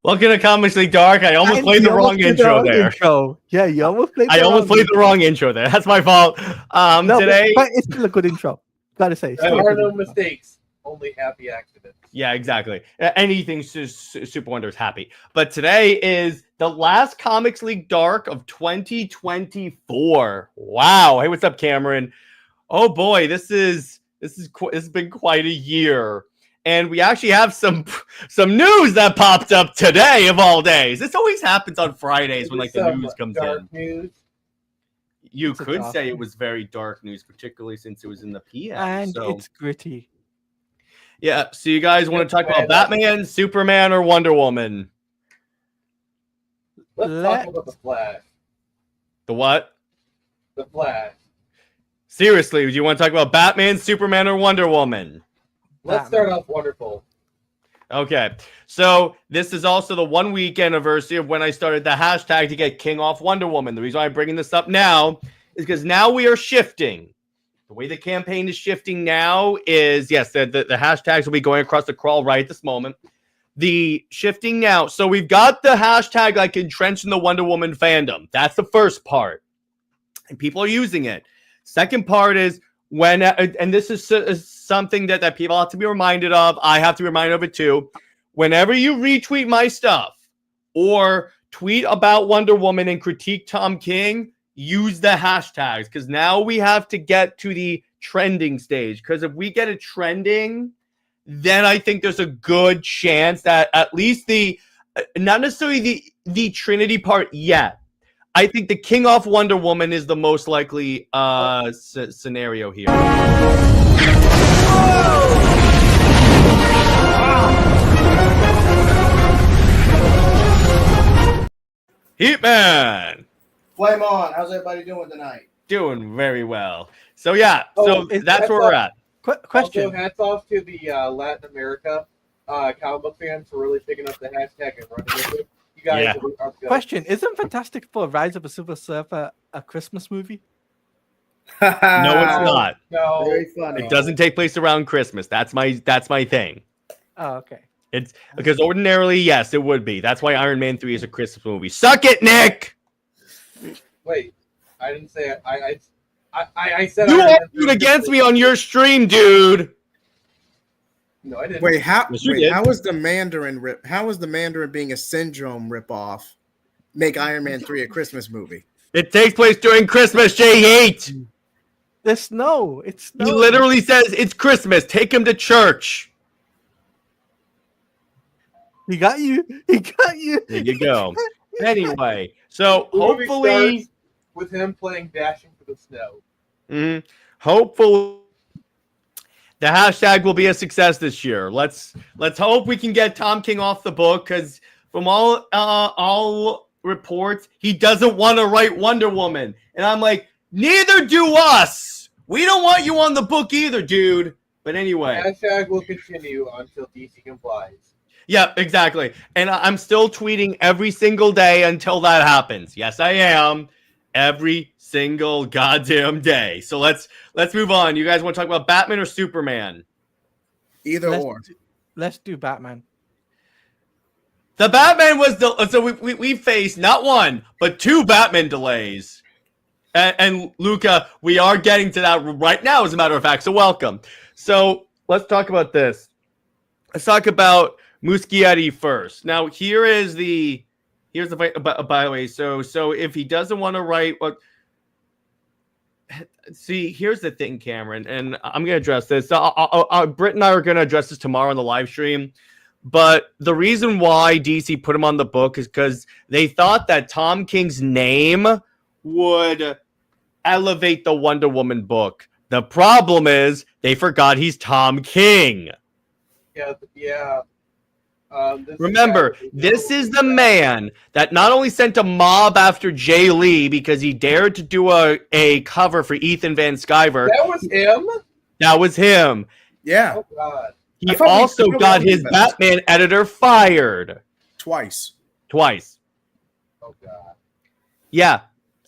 Welcome to Comics League Dark. I almost played the wrong intro there. Yeah, you almost played. I almost played the wrong intro there. That's my fault. No, Today, but it's still a good intro. Gotta say, there are no mistakes, only happy accidents. Yeah, exactly. Anything Super Wonder is happy. But today is the last Comics League Dark of 2024. Wow. Hey, what's up, Cameron? Oh boy, this has been quite a year. And we actually have some news that popped up today of all days. This always happens on Fridays when the news comes in. News. You could say it was very dark news, particularly since it was in the PM. And it's gritty. Yeah, so you guys want to talk about Batman, Superman, or Wonder Woman? Let's talk about the Flash. The what? The Flash. Seriously, do you want to talk about Batman, Superman, or Wonder Woman? Let's start off wonderful. Okay, so this is also the 1 week anniversary of when I started the hashtag to get King off Wonder Woman. The reason I'm bringing this up now is because now we are shifting. The way the campaign is shifting now is, yes, the hashtags will be going across the crawl right at this moment. The shifting now, so we've got the hashtag like entrenched in the Wonder Woman fandom. That's the first part, and people are using it. Second part is when, and this is something that people have to be reminded of. I have to be reminded of it too. Whenever you retweet my stuff or tweet about Wonder Woman and critique Tom King, use the hashtags, because now we have to get to the trending stage. Because if we get it trending, then I think there's a good chance that at least not necessarily the Trinity part yet. I think the King off Wonder Woman is the most likely scenario here. Heatman! Flame on. How's everybody doing tonight? Doing very well. So yeah, that's where we're at. Question. Also, hats off to the Latin America comic book fans for really picking up the hashtag and running with it. You guys are good. Question. Isn't Fantastic Four Rise of a Silver Surfer a Christmas movie? No, it's not. No. Very funny. It doesn't take place around Christmas. That's my thing. Oh, okay. It's because ordinarily, yes, it would be. That's why Iron Man 3 is a Christmas movie. Suck it, Nick! Wait, I didn't say it. I said you Iron Man argued against me on your stream, dude. No, I didn't. Wait, how was the Mandarin How was the Mandarin being a syndrome ripoff make Iron Man 3 a Christmas movie? It takes place during Christmas, JJheat. There's snow. It's snow. He literally says it's Christmas. Take him to church. He got you. He got you. There you go. Anyway, so The movie hopefully starts with him playing Dashing for the Snow. Hopefully the hashtag will be a success this year. Let's hope we can get Tom King off the book, because from all reports, he doesn't want to write Wonder Woman. And I'm like, neither do us. We don't want you on the book either, dude. But anyway. The hashtag will continue until DC complies. Yeah, exactly. And I'm still tweeting every single day until that happens. Yes, I am. Every single goddamn day. So let's move on. You guys want to talk about Batman or Superman? Let's do Batman. The Batman was so we faced not one but two Batman delays. And Luca, we are getting to that right now, as a matter of fact. So welcome. So let's talk about this. Let's talk about Muschietti first. Now here's the by the way. So if he doesn't want to write what. See, here's the thing, Cameron, and I'm going to address this. Britt and I are going to address this tomorrow on the live stream. But the reason why DC put him on the book is because they thought that Tom King's name would elevate the Wonder Woman book. The problem is they forgot he's Tom King. Yeah. Remember, this is the man that not only sent a mob after Jay Lee because he dared to do a cover for Ethan Van Sciver. That was him? That was him. Yeah. Oh, God. He also got his Batman editor fired. Twice. Oh, God. Yeah,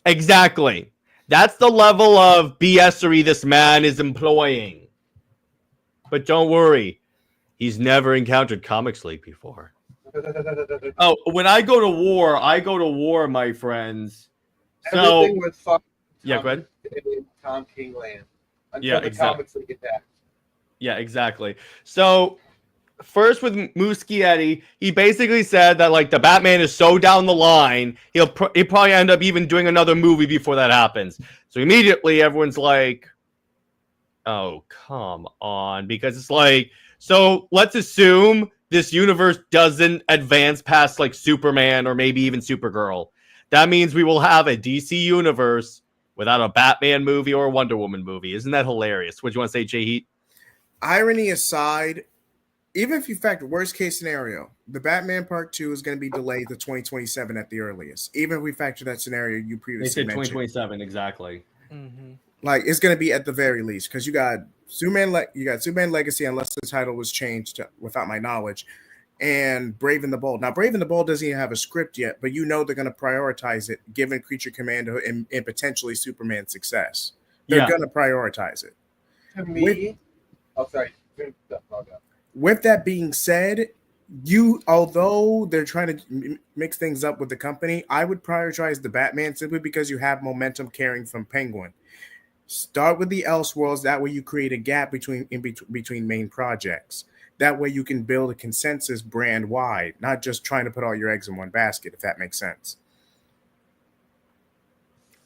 exactly. That's the level of BS-ery this man is employing. But don't worry. He's never encountered Comics League before. Oh, when I go to war, my friends. So Everything was fine. yeah, go ahead. In Tom King land until Yeah, the exactly. comics like attacked. Yeah, exactly. So first with Muschietti, he basically said that like the Batman is so down the line, he'll probably end up even doing another movie before that happens. So immediately everyone's like, "Oh, come on," because it's like, so let's assume this universe doesn't advance past like Superman or maybe even Supergirl. That means we will have a DC universe without a Batman movie or a Wonder Woman movie. Isn't that hilarious? What do you want to say, JJheat? Irony aside, even if you factor worst case scenario, the Batman Part 2 is going to be delayed to 2027 at the earliest. Even if we factor that scenario you They previously said mentioned. 2027 exactly. Mm-hmm. Like it's going to be at the very least because you got Superman Legacy unless the title was changed without my knowledge, and Brave and the Bold. Now Brave and the Bold doesn't even have a script yet, but you know they're going to prioritize it given Creature Commando and potentially Superman's success. They're going to prioritize it. To me, sorry. With that being said, although they're trying to mix things up with the company, I would prioritize the Batman simply because you have momentum carrying from Penguin. Start with the Elseworlds. That way, you create a gap between main projects. That way, you can build a consensus brand wide, not just trying to put all your eggs in one basket. If that makes sense.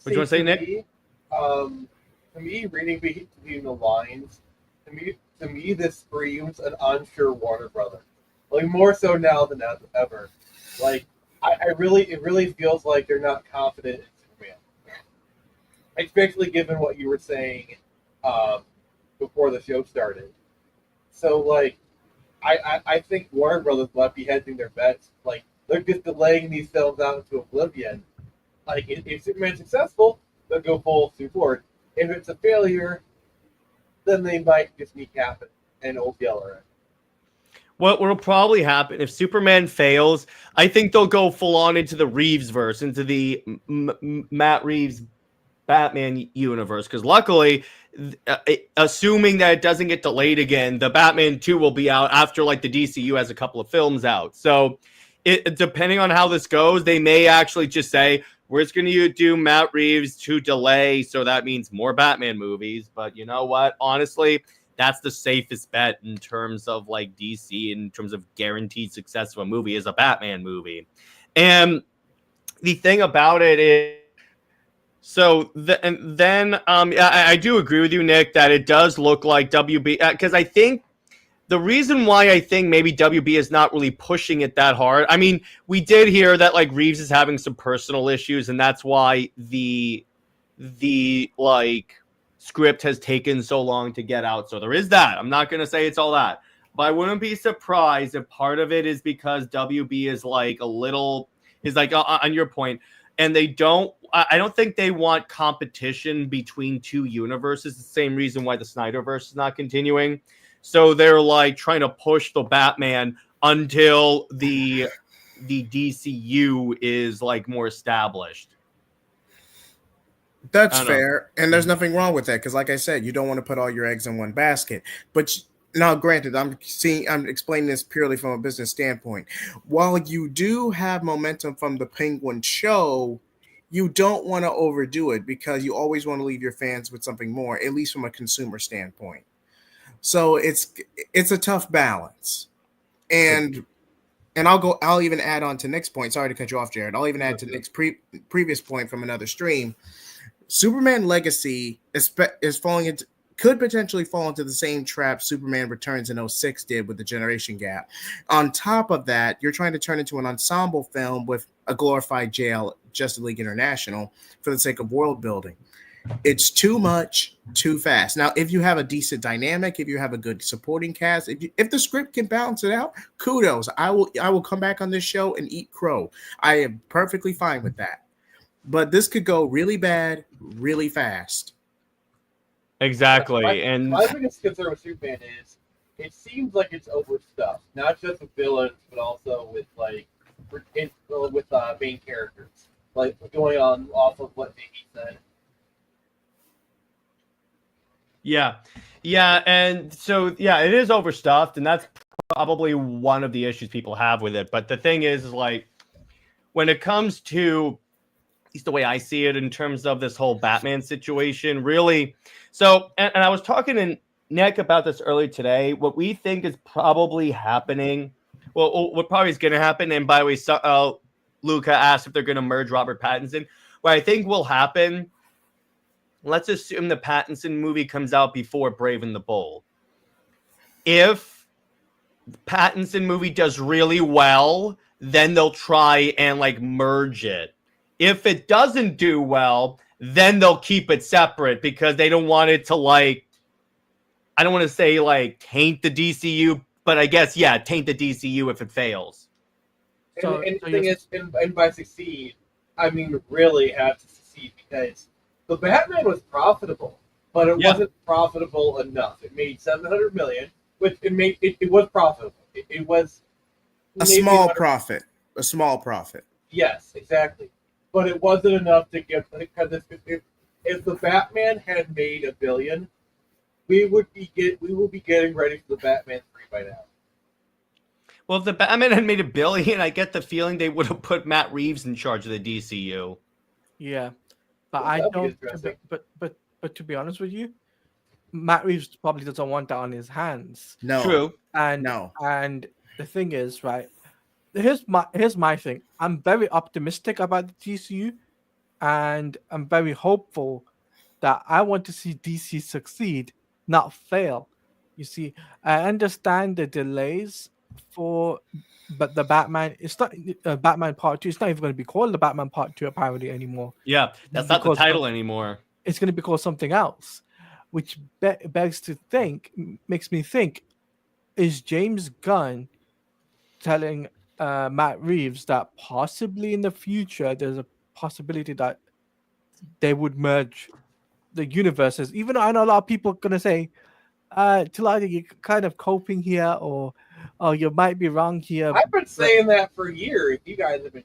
What do you want to say, Nick? To me, reading between the lines, to me, this screams an unsure Warner Brother. Like more so now than ever. Like it really feels like they're not confident in Superman, especially given what you were saying before the show started. So like, I think Warner Brothers might be hedging their bets. Like they're just delaying these films out into oblivion. Like if Superman's successful, they'll go full support. If it's a failure, then they might just kneecap it and Old Yeller it. What will probably happen if Superman fails? I think they'll go full on into the Reeves verse, into the Matt Reeves Batman universe. Because luckily, assuming that it doesn't get delayed again, the Batman 2 will be out after like the DCU has a couple of films out. So, depending on how this goes, they may actually just say we're just going to do Matt Reeves to delay, so that means more Batman movies. But you know what? Honestly, that's the safest bet in terms of like DC, in terms of guaranteed success of a movie, is a Batman movie. And the thing about it is, so I do agree with you, Nick, that it does look like WB, because I think the reason why I think maybe WB is not really pushing it that hard. I mean, we did hear that like Reeves is having some personal issues, and that's why the like script has taken so long to get out. So there is that. I'm not going to say it's all that, but I wouldn't be surprised if part of it is because WB is like on your point, and I don't think they want competition between two universes. The same reason why the Snyderverse is not continuing. So they're like trying to push the Batman until the DCU is like more established. That's fair, and there's nothing wrong with that because, like I said, you don't want to put all your eggs in one basket. But now, granted, I'm explaining this purely from a business standpoint. While you do have momentum from the Penguin show, you don't want to overdo it because you always want to leave your fans with something more, at least from a consumer standpoint. So it's a tough balance, and I'll even add on to Nick's point. Sorry to cut you off, Jared. I'll even add to Nick's previous point from another stream. Superman Legacy could potentially fall into the same trap Superman Returns in 06 did with the generation gap. On top of that, you're trying to turn into an ensemble film with a glorified Justice League International for the sake of world building. It's too much, too fast. Now, if you have a decent dynamic, if you have a good supporting cast, if the script can balance it out, kudos. I will come back on this show and eat crow. I am perfectly fine with that. But this could go really bad, really fast. Exactly. My biggest concern with Superman is it seems like it's overstuffed, not just with villains, but also with main characters. Like going on off of what Vicky said. Yeah, and so it is overstuffed, and that's probably one of the issues people have with it. But the thing is like, when it comes to, at least the way I see it, in terms of this whole Batman situation, really. So, and I was talking to Nick about this earlier today. What we think is probably happening, well, what probably is going to happen, and by the way, Luca asked if they're going to merge Robert Pattinson. What I think will happen, let's assume the Pattinson movie comes out before Brave and the Bold. If the Pattinson movie does really well, then they'll try and like merge it. If it doesn't do well, then they'll keep it separate because they don't want it to like, I don't want to say like taint the DCU, but I guess, yeah, taint the DCU if it fails. And the thing is, and by succeed, I mean really have to succeed, because the Batman was profitable, but it wasn't profitable enough. It made $700 million, which it was profitable. It was a small profit. A small profit. Yes, exactly. But it wasn't enough to give, because if the Batman had made $1 billion, we will be getting ready for the Batman 3 by now. Well, if the Batman had made $1 billion, I get the feeling they would have put Matt Reeves in charge of the DCU. Yeah, but I don't. But to be honest with you, Matt Reeves probably doesn't want that on his hands. No, true. And the thing is, right? Here's my thing. I'm very optimistic about the DCU, and I'm very hopeful that I want to see DC succeed, not fail. You see, I understand the delays but the Batman, it's not Batman Part 2. It's not even going to be called the Batman Part 2 apparently anymore. Yeah, that's not the title anymore. It's going to be called something else, which begs to think, makes me think, is James Gunn telling Matt Reeves that possibly in the future there's a possibility that they would merge the universes? Even though I know a lot of people are going to say, Tilada, you're kind of coping here, or you might be wrong here. I've been saying that for years. You guys have been.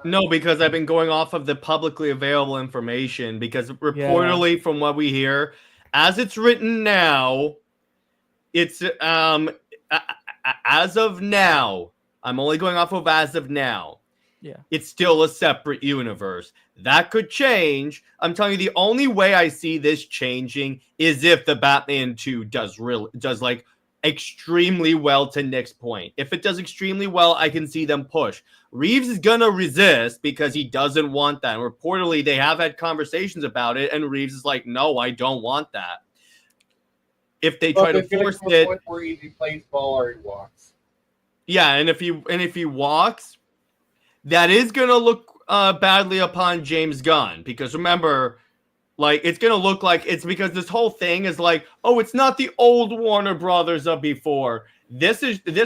No, because I've been going off of the publicly available information. Because reportedly, from what we hear, as it's written now, it's as of now. I'm only going off of as of now. Yeah, it's still a separate universe. That could change. I'm telling you, the only way I see this changing is if the Batman 2 does like extremely well, to Nick's point. If it does extremely well, I can see them push. Reeves is gonna resist because he doesn't want that. And reportedly, they have had conversations about it, and Reeves is like, "No, I don't want that." If they try to force it, where he plays ball or he walks. Yeah, and if he walks, that is gonna look badly upon James Gunn, because remember, like, it's gonna look like it's because this whole thing is like, oh, it's not the old Warner Brothers of before. This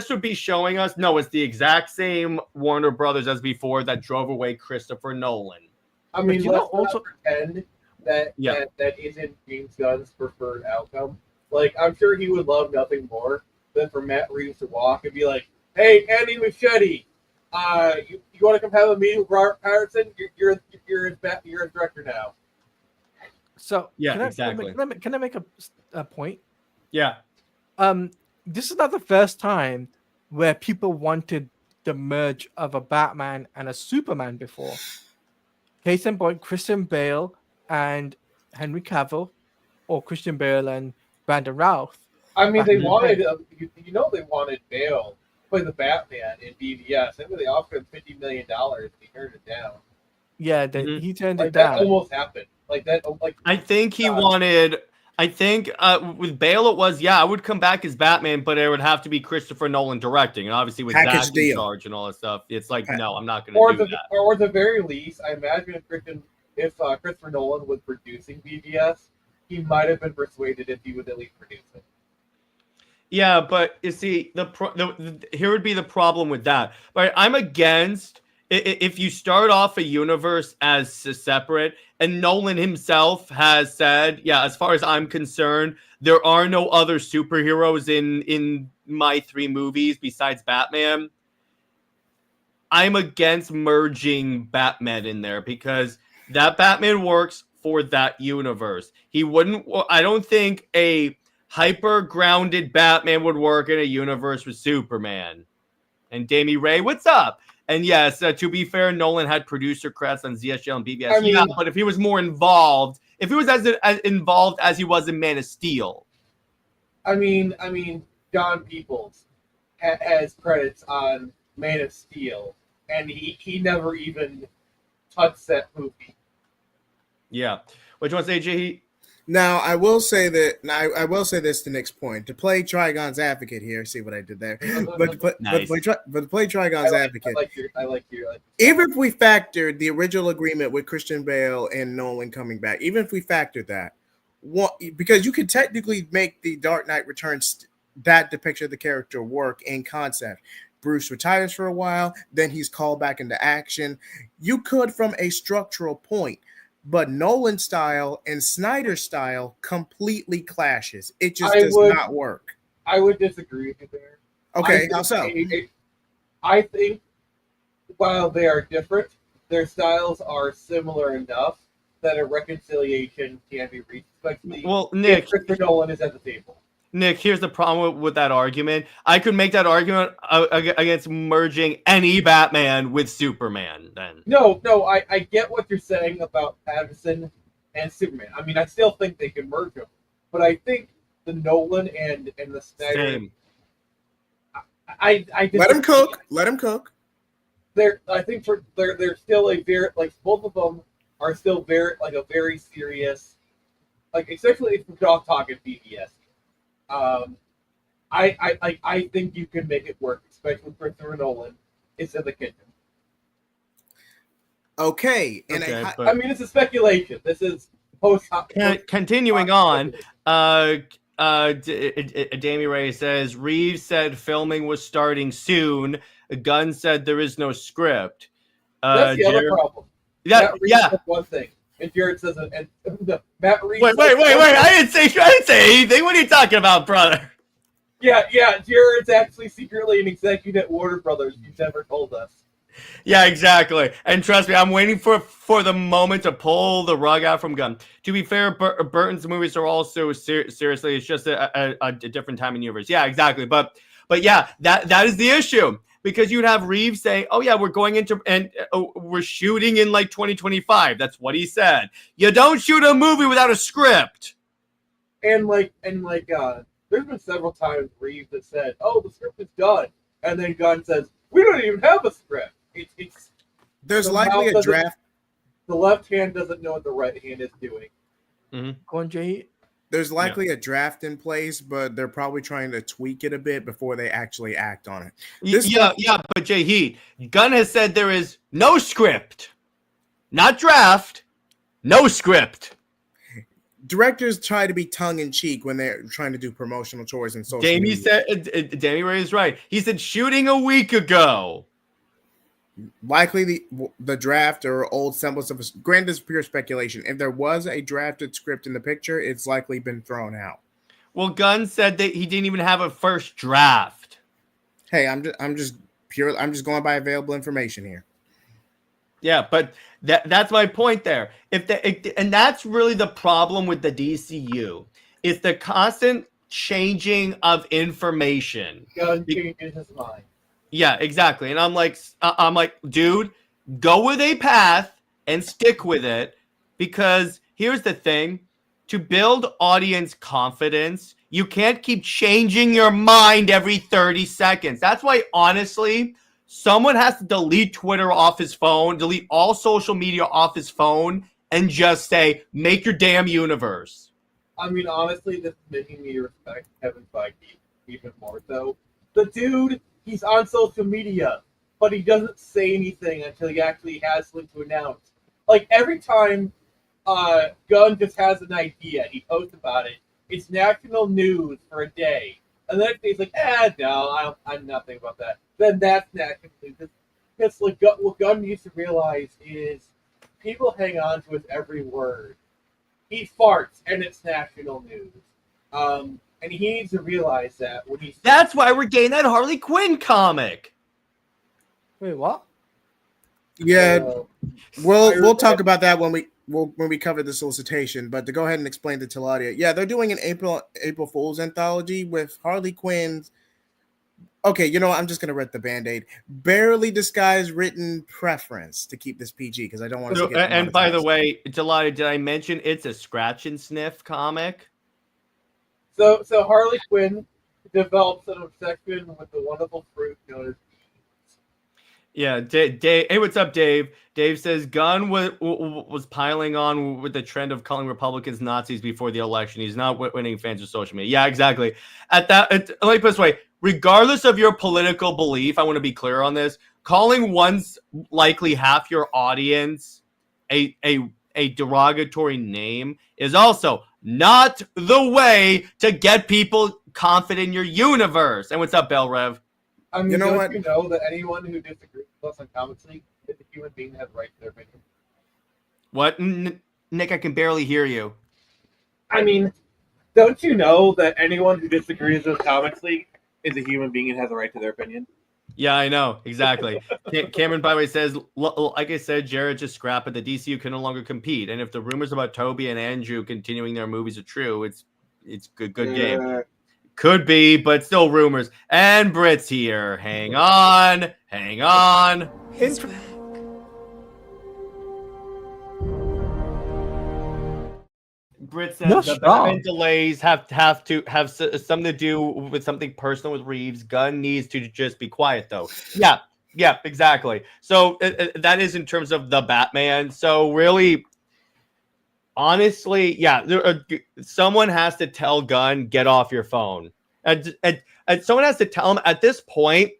would be showing us, no, it's the exact same Warner Brothers as before that drove away Christopher Nolan. I mean, let's also pretend that isn't James Gunn's preferred outcome. Like, I'm sure he would love nothing more than for Matt Reeves to walk and be like, "Hey, Andy Muschietti, you want to come have a meeting with Robert Pattinson? You're his director now." So exactly. Can I make a point? Yeah. This is not the first time where people wanted the merge of a Batman and a Superman before. Case in point, Christian Bale and Henry Cavill, or Christian Bale and Brandon Routh. I mean, they wanted, they wanted Bale to play the Batman in BVS. I mean, they offered him $50 million. He turned it down. Yeah, he turned it down. That almost happened. I think he wanted. I think with Bale it was, I would come back as Batman, but it would have to be Christopher Nolan directing, and obviously with Zack in charge and all that stuff, it's like, no, I'm not going to do that. Or at the very least, I imagine if Christopher Nolan was producing BVS, he might have been persuaded if he would at least produce it. Yeah, but you see, here would be the problem with that. Right, I'm against if you start off a universe as separate, and Nolan himself has said, as far as I'm concerned, there are no other superheroes in my 3 movies besides Batman. I'm against merging Batman in there because that Batman works for that universe. He wouldn't. I don't think a hyper grounded Batman would work in a universe with Superman. And Damie Ray, what's up? And yes, to be fair, Nolan had producer credits on ZSJ and BBS. I mean, but if he was more involved, if he was as involved as he was in Man of Steel. I mean, John Peoples has credits on Man of Steel, and he never even touched that movie. Yeah. What do you want to say, JJheat? Now, I will say that. Now, I will say this to Nick's point. To play Trigon's advocate here, see what I did there. But Nice. to play Trigon's advocate. I like your. Even if we factored the original agreement with Christian Bale and Nolan coming back, even if we factored that, because you could technically make the Dark Knight Returns that depiction of the character work in concept. Bruce retires for a while, then he's called back into action. You could from a structural point. But Nolan style and Snyder style completely clashes. It just does not work. I would disagree with you there. Okay, how so? I think while they are different, their styles are similar enough that a reconciliation can be reached. Well, Nick, if Christopher Nolan is at the table. Nick, here's the problem with that argument. I could make that argument against merging any Batman with Superman. Then no, I get what you're saying about Pattinson and Superman. I mean, I still think they can merge them, but I think the Nolan and the Snyder. Same. I let him cook. Let him cook. I think they're still a very both of them are still very a very serious especially if we're talking BBS. I think you can make it work, especially with Christopher Nolan. It's in the kitchen. Okay, and I mean, it's a speculation. This is post. Continuing on, Damie Ray says Reeves said filming was starting soon. Gunn said there is no script. That's the other problem. Yeah. That's one thing. And Jared says, and Matt Reeves. Wait! I didn't say anything. What are you talking about, brother? Yeah. Jared's actually secretly an executive at Warner Brothers. You've never told us. Yeah, exactly. And trust me, I'm waiting for the moment to pull the rug out from Gunn. To be fair, Burton's movies are also seriously. It's just a different time in universe. Yeah, exactly. But yeah, that is the issue. Because you'd have Reeves say, "Oh yeah, we're going into and we're shooting in 2025." That's what he said. You don't shoot a movie without a script. And there's been several times Reeves has said, "Oh, the script is done," and then Gunn says, "We don't even have a script." It's there's likely a draft. The left hand doesn't know what the right hand is doing. Mm-hmm. Go on, Jay. There's likely a draft in place, but they're probably trying to tweak it a bit before they actually act on it. But JJheat, Gunn has said there is no script, not draft, no script. Directors try to be tongue-in-cheek when they're trying to do promotional chores and social media. Damie Ray is right. He said shooting a week ago. Likely the draft or old semblance of granted is pure speculation. If there was a drafted script in the picture, it's likely been thrown out. Well, Gunn said that he didn't even have a first draft. Hey, I'm just going by available information here. Yeah, but that's my point there. And that's really the problem with the DCU. It's the constant changing of information. Gunn changes his mind. Yeah, exactly. And I'm like, dude, go with a path and stick with it. Because here's the thing. To build audience confidence, you can't keep changing your mind every 30 seconds. That's why, honestly, someone has to delete Twitter off his phone, delete all social media off his phone, and just say, make your damn universe. I mean, honestly, this is making me respect Kevin Feige even more so. The dude... He's on social media, but he doesn't say anything until he actually has something to announce. Every time Gunn just has an idea, he posts about it. It's national news for a day. And then he's like, no, I'm nothing about that. Then that's national news. Because what Gunn needs to realize is people hang on to his every word. He farts, and it's national news. And he needs to realize that when he's... That's why we're getting that Harley Quinn comic. Wait, what? Yeah, we'll talk about that when we... when we cover the solicitation, but to go ahead and explain to Tiladia, yeah, they're doing an April Fool's anthology with Harley Quinn's. Okay, you know what? I'm just gonna rip the Band-Aid. Barely disguised written preference to keep this PG because I don't want us to So, get and by the demonetized. way, Jaladi, did I mention it's a scratch and sniff comic? So Harley Quinn develops an obsession with the wonderful fruit known as. Yeah, Dave. Hey, what's up, Dave? Dave says Gunn was piling on with the trend of calling Republicans Nazis before the election. He's not winning fans with social media. Yeah, exactly. Let me put it this way: regardless of your political belief, I want to be clear on this. Calling once likely half your audience a derogatory name is also not the way to get people confident in your universe. And what's up, Bell Rev? I mean, You know don't what? you know that anyone who disagrees with us on Comics League is a human being that has right to their opinion? What, Nick? I can barely hear you. I mean, don't you know that anyone who disagrees with Comics League is a human being and has a right to their opinion? Yeah, I know exactly. Cameron, by the way, says, like I said, Jared just scrapped it. The DCU can no longer compete, and if the rumors about Toby and Andrew continuing their movies are true, it's good game. Could be, but still rumors. And Brit's here. Hang on. Intro- Brit says No, the strong. Batman delays have to have something to do with something personal with Reeves. Gunn needs to just be quiet, though. Yeah, exactly. So that is in terms of the Batman. So really, honestly, yeah, someone has to tell Gunn, get off your phone. And someone has to tell him at this point,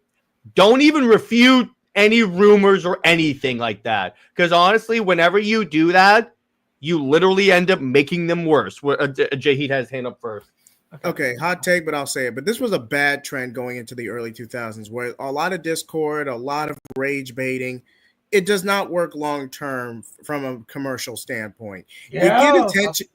don't even refute any rumors or anything like that. Because honestly, whenever you do that, you literally end up making them worse. JJheat has his hand up first. Okay, hot take, but I'll say it. But this was a bad trend going into the early 2000s where a lot of discord, a lot of rage baiting. It does not work long term from a commercial standpoint. You get attention.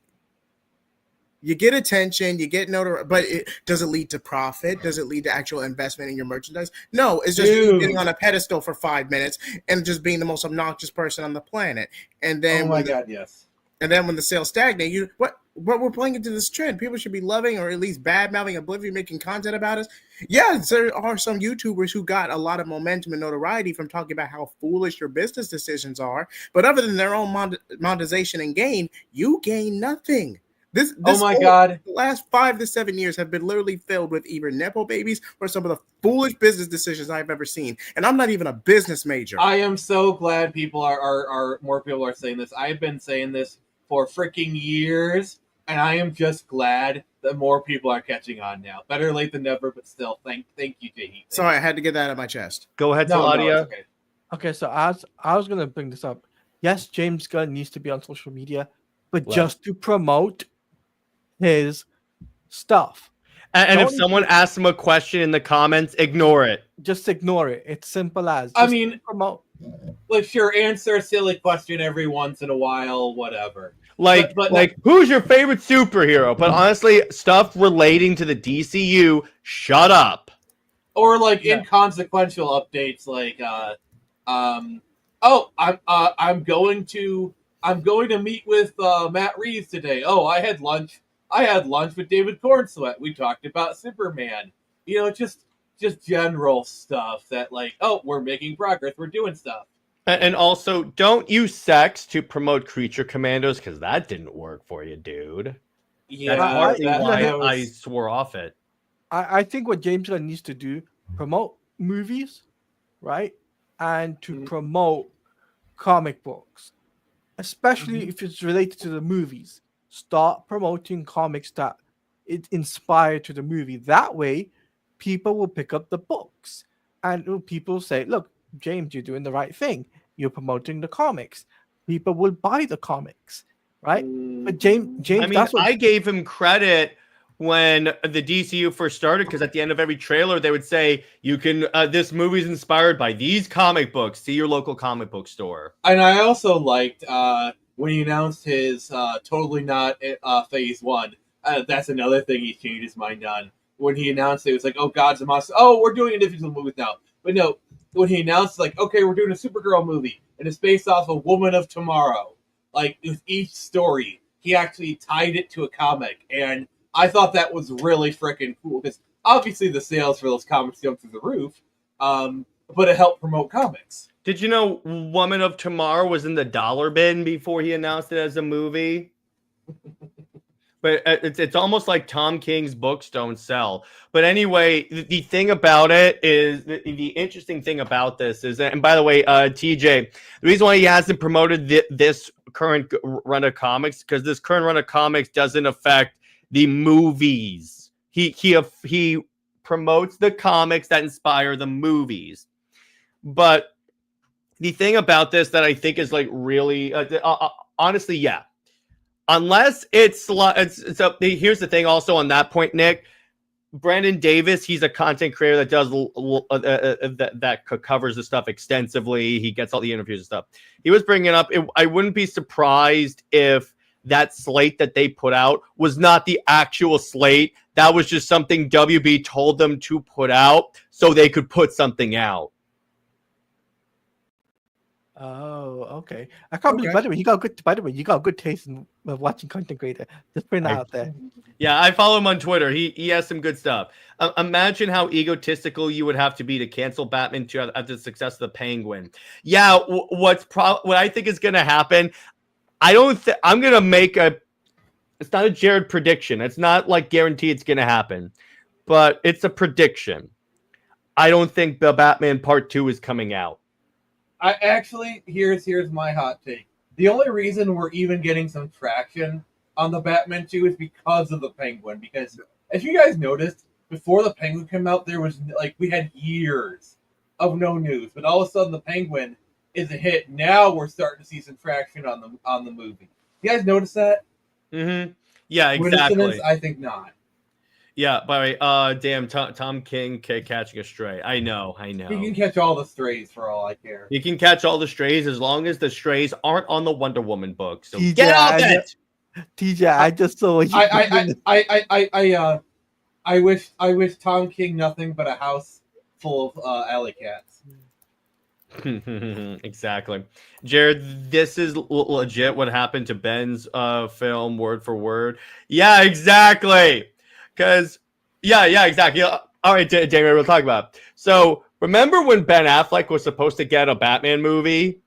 You get attention, you get notoriety, but does it lead to profit? Does it lead to actual investment in your merchandise? No, it's just you getting on a pedestal for 5 minutes and just being the most obnoxious person on the planet. And then, yes. And then when the sales stagnate, what we're playing into this trend. People should be loving or at least bad mouthing Oblivion, making content about us. Yeah, there are some YouTubers who got a lot of momentum and notoriety from talking about how foolish your business decisions are. But other than their own monetization and gain, you gain nothing. This God! The last 5 to 7 years have been literally filled with either nepo babies or some of the foolish business decisions I've ever seen. And I'm not even a business major. I am so glad people are more people are saying this. I've been saying this for freaking years, and I am just glad that more people are catching on now. Better late than never, but still, thank you, JJheat. Sorry, I had to get that out of my chest. Go ahead, No, Saladia. it's okay. Okay, so I was gonna bring this up. Yes, James Gunn needs to be on social media, but Right. just to promote his stuff. And if Don't someone asks him a question in the comments, ignore it. Just ignore it. It's simple as. I Just mean, promote. like, sure, answer a silly question every once in a while, whatever. Like, who's your favorite superhero? But honestly, stuff relating to the DCU, shut up. Or like inconsequential updates, like, I'm going to meet with Matt Reeves today. Oh, I had lunch with David Cornsweet. We talked about Superman. Just general stuff that, like, oh, we're making progress. We're doing stuff. And also, don't use sex to promote Creature Commandos, because that didn't work for you, dude. Yeah, that's partly why that was... I swore off it. I think what James Gunn needs to do, promote movies, right? And to promote comic books, especially if it's related to the movies. Start promoting comics that it inspired to the movie. That way, people will pick up the books. And people say, look, James, you're doing the right thing. You're promoting the comics. People will buy the comics, right? But James, I mean, that's what I gave him credit when the DCU first started, because at the end of every trailer they would say, "You can this movie's inspired by these comic books. See your local comic book store." And I also liked when he announced his totally not Phase 1. That's another thing he changed his mind on. When he announced it was like, "Oh, God's a monster. Oh, we're doing individual movies now." But no, when he announced, like, "Okay, we're doing a Supergirl movie and it's based off of Woman of Tomorrow," like with each story, he actually tied it to a comic, and I thought that was really freaking cool because obviously the sales for those comics go through the roof, but it helped promote comics. Did you know Woman of Tomorrow was in the dollar bin before he announced it as a movie? But it's almost like Tom King's books don't sell. But anyway, the thing about it is the interesting thing about this is, and by the way, TJ, the reason why he hasn't promoted this current run of comics because this current run of comics doesn't affect the movies. He promotes the comics that inspire the movies. But the thing about this that I think is like really, honestly, yeah. Unless it's here's the thing also on that point, Nick. Brandon Davis, he's a content creator that does that covers the stuff extensively. He gets all the interviews and stuff. He was bringing up, I wouldn't be surprised if that slate that they put out was not the actual slate. That was just something WB told them to put out so they could put something out. Oh, okay. I can't believe. By the way, you got good taste in watching content creator. Just putting that out there. Yeah, I follow him on Twitter. He has some good stuff. Imagine how egotistical you would have to be to cancel Batman 2 after the success of the Penguin. Yeah, what I think is going to happen. I'm going to make a. It's not a Jared prediction. It's not like guarantee it's going to happen, but it's a prediction. I don't think the Batman Part 2 is coming out. I actually, here's my hot take. The only reason we're even getting some traction on the Batman 2 is because of the Penguin. Because as you guys noticed, before the Penguin came out, there was we had years of no news. But all of a sudden, the Penguin is a hit. Now we're starting to see some traction on the movie. You guys notice that? Mm-hmm. Yeah, exactly. Coincidence? I think not. Yeah, by the way, damn, Tom King catching a stray. I know. He can catch all the strays for all I care. He can catch all the strays as long as the strays aren't on the Wonder Woman book. So TJ, get off it. TJ, I just saw you. I wish Tom King nothing but a house full of alley cats. Exactly. Jared, this is legit what happened to Ben's film word for word. Yeah, exactly. Because, yeah, exactly. All right, Damien, we'll talk about it. So, remember when Ben Affleck was supposed to get a Batman movie?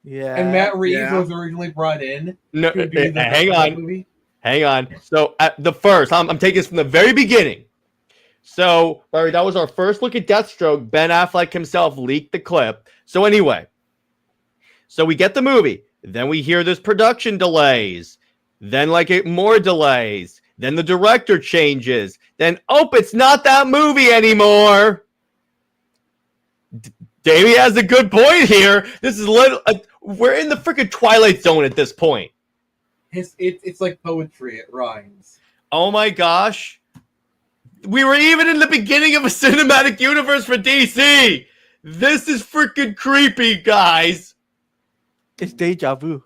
Yeah. And Matt Reeves was originally brought in. No, hang on. So, at the first, I'm taking this from the very beginning. So, Larry, that was our first look at Deathstroke. Ben Affleck himself leaked the clip. So, anyway. So, we get the movie. Then we hear there's production delays. Then, more delays. Then the director changes. Then, it's not that movie anymore. Davey has a good point here. This is we're in the freaking Twilight Zone at this point. It's like poetry. It rhymes. Oh my gosh. We were even in the beginning of a cinematic universe for DC. This is freaking creepy, guys. It's deja vu.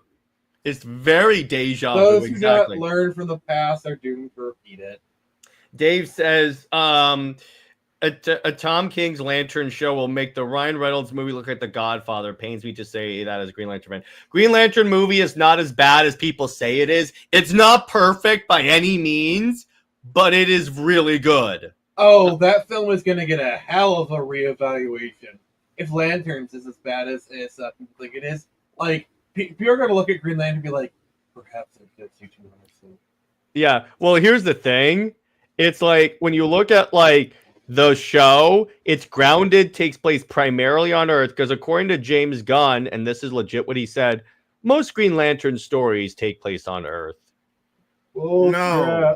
It's very deja vu. Those who don't learn from the past are doomed to repeat it. Dave says, a Tom King's Lantern show will make the Ryan Reynolds movie look like The Godfather. Pains me to say that as a Green Lantern fan. Green Lantern movie is not as bad as people say it is. It's not perfect by any means, but it is really good. Oh, that film is going to get a hell of a reevaluation. If Lanterns is as bad as people think it is, people are going to look at Green Lantern and be like, perhaps it gets you too much. Yeah, well, here's the thing. It's like, when you look at, the show, it's grounded, takes place primarily on Earth, because according to James Gunn, and this is legit what he said, most Green Lantern stories take place on Earth. Oh, No. yeah.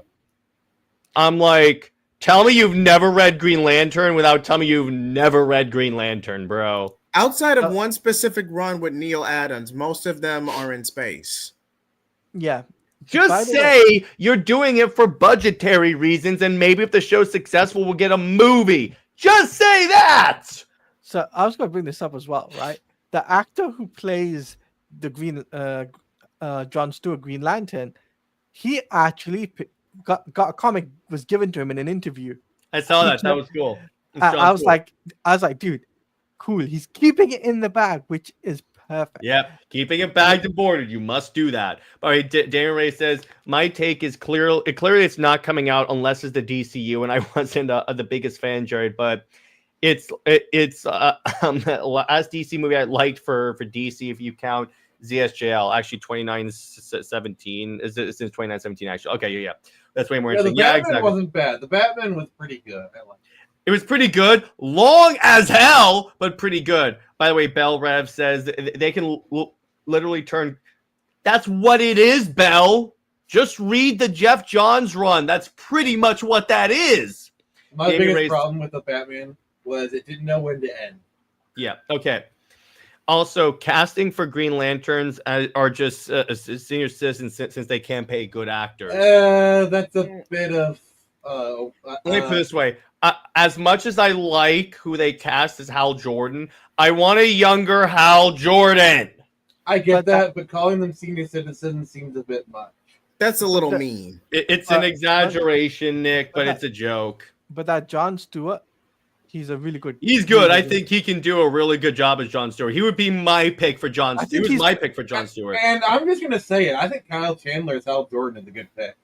I'm like, tell me you've never read Green Lantern without telling me you've never read Green Lantern, bro. Outside of one specific run with Neil Adams, most of them are in space. Yeah. Just say you're doing it for budgetary reasons, and maybe if the show's successful, we'll get a movie. Just say that! So I was going to bring this up as well, right? The actor who plays the John Stewart Green Lantern, he actually got a comic was given to him in an interview. I saw that. That was cool. I was like, dude, cool. He's keeping it in the bag, which is Perfect. Yep, keeping it bagged and bordered. You must do that. All right, Daniel Ray says my take is clearly it's not coming out unless it's the DCU, and I wasn't the biggest fan, Jared, but it's the last DC movie I liked for DC, if you count ZSJL, actually 2917 is it since 2917 actually. Okay, yeah, that's way more Yeah, the interesting. Yeah, Batman exactly. wasn't bad. The Batman was pretty good. I liked it. It was pretty good, long as hell, but pretty good. By the way, Bell Rev says they can literally turn. That's what it is, Bell. Just read the Jeff Johns run. That's pretty much what that is. My Jamie biggest Ray's- problem with the Batman was it didn't know when to end. Yeah. Okay. Also, casting for Green Lanterns are just senior citizens since they can't pay good actors. That's a bit of. Let me put it this way. As much as I like who they cast as Hal Jordan, I want a younger Hal Jordan. I get But that, but calling them senior citizens seems a bit much. That's a little mean. It's an exaggeration, Nick, but it's a joke. But that Jon Stewart, he's a really good. He's good. I think he can do a really good job as Jon Stewart. He would be my pick for Jon I Stewart. think He was he's- my pick for Jon Stewart. And I'm just gonna say it. I think Kyle Chandler's Hal Jordan is a good pick.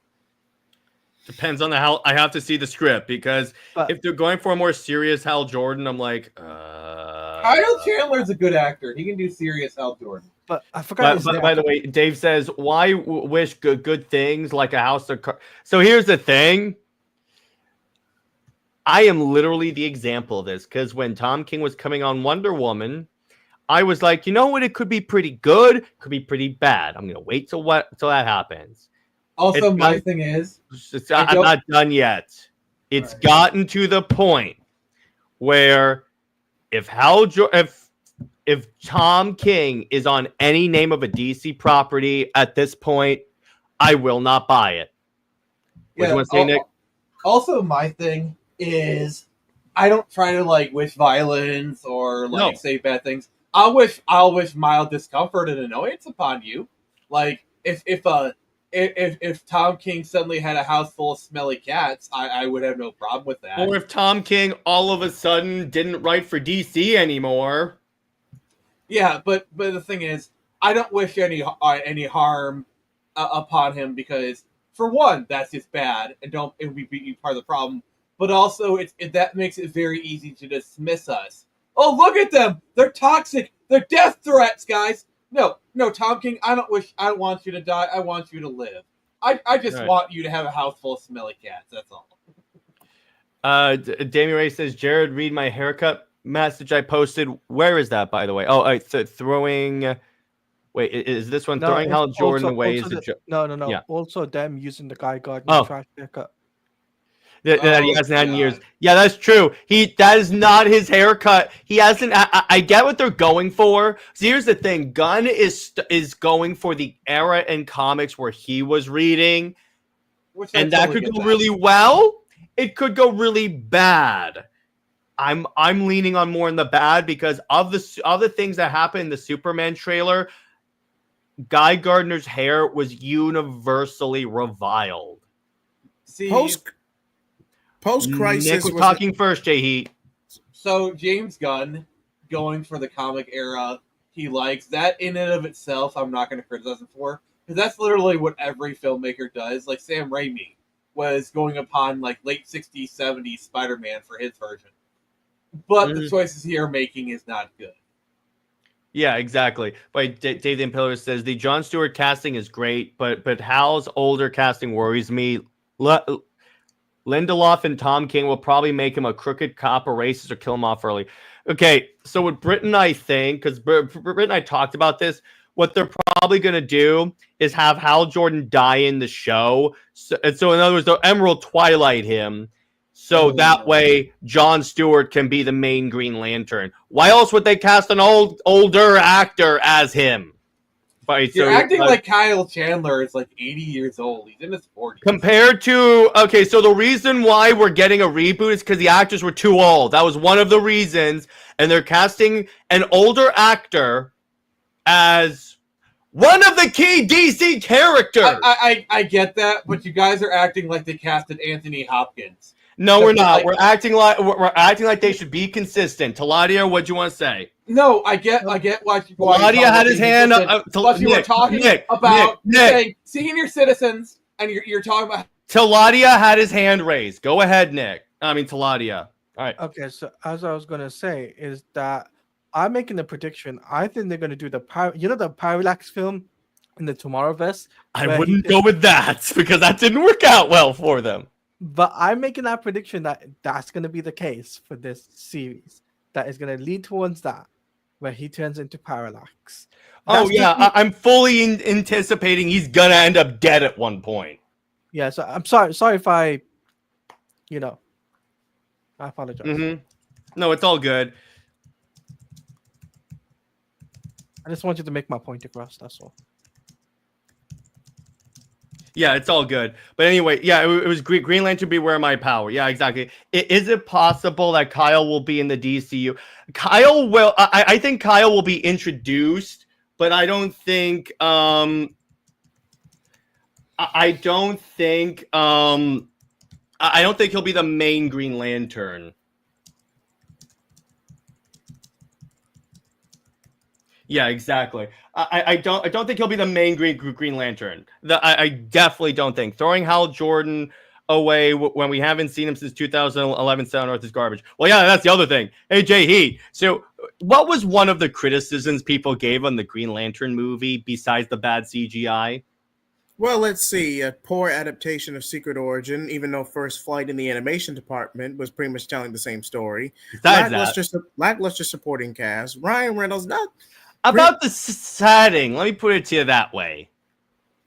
Depends on the Hal. I have to see the script because But- if they're going for a more serious Hal Jordan, I'm like, Kyle Chandler's a good actor. He can do serious Hal Jordan. But I forgot. his But name. by the way, Dave says, "Why wish good things like a house of cards?" So here's the thing. I am literally the example of this because when Tom King was coming on Wonder Woman, I was like, you know what? It could be pretty good, could be pretty bad. I'm gonna wait till that happens. Also, It's my not- thing is, I'm not done yet. It's Right. gotten to the point where if Tom King is on any name of a DC property at this point, I will not buy it. What do you want to say, Nick? Also, my thing is, I don't try to like wish violence or like No. say bad things. I'll wish mild discomfort and annoyance upon you. Like if Tom King suddenly had a house full of smelly cats, I would have no problem with that. Or if Tom King all of a sudden didn't write for DC anymore. Yeah, but the thing is, I don't wish any harm upon him because, for one, that's just bad and it would be part of the problem. But also, that makes it very easy to dismiss us. Oh, look at them! They're toxic. They're death threats, guys. No, Tom King. I don't want you to die. I want you to live. I just Right. want you to have a house full of smelly cats. That's all. Damien Ray says, Jared, read my haircut message I posted. Where is that, by the way? Oh, throwing. Wait, is this one throwing it's Hal Jordan also- away? also Is the- a No. Yeah. Also, them using the Guy Gardner Oh. trash haircut. that he Oh, hasn't had in years. God. Yeah, that's true. That is not his haircut. He hasn't. I get what they're going for. So here's the thing: Gunn is going for the era in comics where he was reading, Which I and that totally could get go really well. It could go really bad. I'm leaning on more in the bad because of the things that happened in the Superman trailer. Guy Gardner's hair was universally reviled. See, Post crisis. Nick was talking first, JHeat. so James Gunn going for the comic era he likes, that in and of itself I'm not going to criticize him for, because that's literally what every filmmaker does. Like Sam Raimi was going upon like late 60s 70s Spider-Man for his version, but the choices he are making is not good. Yeah, exactly. But Dave the Impaler says the Jon Stewart casting is great, but Hal's older casting worries me. Lindelof and Tom King will probably make him a crooked cop or racist or kill him off early. Okay, so what Britt and I think, because Britt and I talked about this, what they're probably going to do is have Hal Jordan die in the show. So in other words, they'll Emerald Twilight him. So that way, Jon Stewart can be the main Green Lantern. Why else would they cast an older actor as him? Right, You're so, acting like Kyle Chandler is like 80 years old. He's in his 40s. compared to so the reason why we're getting a reboot is because the actors were too old. That was one of the reasons, and they're casting an older actor as one of the key DC characters. I get that, but you guys are acting like they casted Anthony Hopkins. No, we're not. Like- we're acting like they should be consistent. Taladia, what'd you want to say? No, I get why you Taladia had his hand up. But you were talking about saying senior citizens, and you're talking about. Taladia had his hand raised. Go ahead, Nick. I mean, Taladia. All right. Okay, so as I was gonna say is that I'm making a prediction. I think they're gonna do the the Parallax film in the Tomorrowverse. I wouldn't go with that because that didn't work out well for them. But I'm making that prediction that that's gonna be the case for this series. That is gonna lead towards that, where he turns into Parallax. Oh yeah, I'm fully anticipating he's gonna end up dead at one point. Yeah, so I'm sorry if I, I apologize. Mm-hmm. No, it's all good. I just wanted to make my point across. That's all. Yeah, it's all good. But anyway, yeah, it was Green Lantern Beware My Power. Yeah, exactly. Is it possible that Kyle will be in the DCU? Kyle will. I think Kyle will be introduced, but I don't think. I don't think. I don't think he'll be the main Green Lantern. Yeah, exactly. I don't think he'll be the main Green Lantern. I definitely don't think. Throwing Hal Jordan away when we haven't seen him since 2011 Sound Earth is garbage. Well, yeah, that's the other thing. Hey, JJheat. So, what was one of the criticisms people gave on the Green Lantern movie besides the bad CGI? Well, let's see. A poor adaptation of Secret Origin, even though First Flight in the animation department was pretty much telling the same story. Lackluster supporting cast. Ryan Reynolds, not about the setting. Let me put it to you that way.